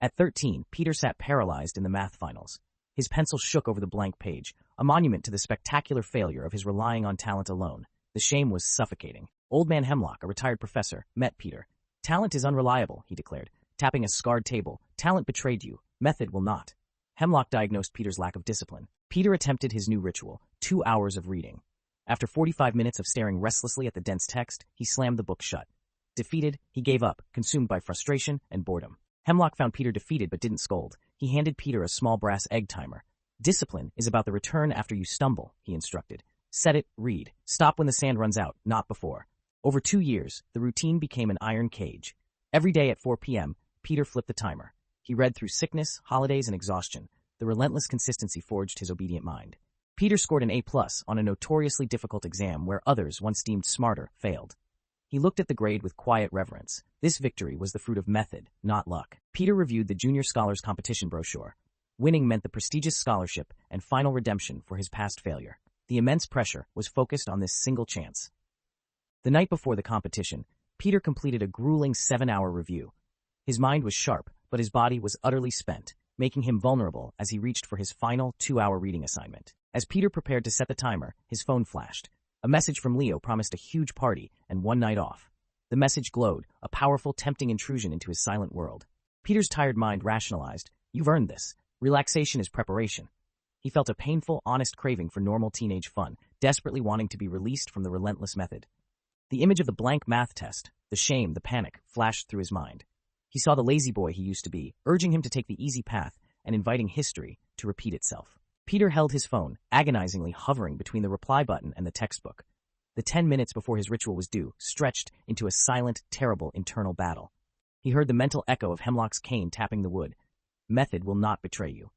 At 13, Peter sat paralyzed in the math finals. His pencil shook over the blank page, a monument to the spectacular failure of his relying on talent alone. The shame was suffocating. Old Man Hemlock, a retired professor, met Peter. "Talent is unreliable," he declared, tapping a scarred table. "Talent betrayed you. Method will not." Hemlock diagnosed Peter's lack of discipline. Peter attempted his new ritual, 2 hours of reading. After 45 minutes of staring restlessly at the dense text, he slammed the book shut. Defeated, he gave up, consumed by frustration and boredom. Hemlock found Peter defeated but didn't scold. He handed Peter a small brass egg timer. "Discipline is about the return after you stumble," he instructed. "Set it, read. Stop when the sand runs out, not before." Over 2 years, the routine became an iron cage. Every day at 4 p.m., Peter flipped the timer. He read through sickness, holidays, and exhaustion. The relentless consistency forged his obedient mind. Peter scored an A+ on a notoriously difficult exam where others, once deemed smarter, failed. He looked at the grade with quiet reverence. This victory was the fruit of method, not luck. Peter reviewed the Junior Scholars Competition brochure. Winning meant the prestigious scholarship and final redemption for his past failure. The immense pressure was focused on this single chance. The night before the competition, Peter completed a grueling 7-hour review. His mind was sharp, but his body was utterly spent, making him vulnerable as he reached for his final 2-hour reading assignment. As Peter prepared to set the timer, his phone flashed. A message from Leo promised a huge party and one night off. The message glowed, a powerful, tempting intrusion into his silent world. Peter's tired mind rationalized, "You've earned this. Relaxation is preparation." He felt a painful, honest craving for normal teenage fun, desperately wanting to be released from the relentless method. The image of the blank math test, the shame, the panic, flashed through his mind. He saw the lazy boy he used to be, urging him to take the easy path and inviting history to repeat itself. Peter held his phone, agonizingly hovering between the reply button and the textbook. The 10 minutes before his ritual was due stretched into a silent, terrible internal battle. He heard the mental echo of Hemlock's cane tapping the wood. Method will not betray you.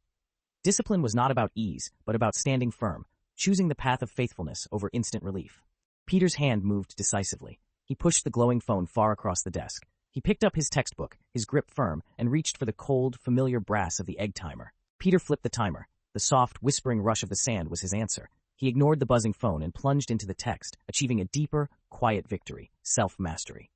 Discipline was not about ease, but about standing firm, choosing the path of faithfulness over instant relief. Peter's hand moved decisively. He pushed the glowing phone far across the desk. He picked up his textbook, his grip firm, and reached for the cold, familiar brass of the egg timer. Peter flipped the timer. The soft, whispering rush of the sand was his answer. He ignored the buzzing phone and plunged into the text, achieving a deeper, quiet victory, self-mastery.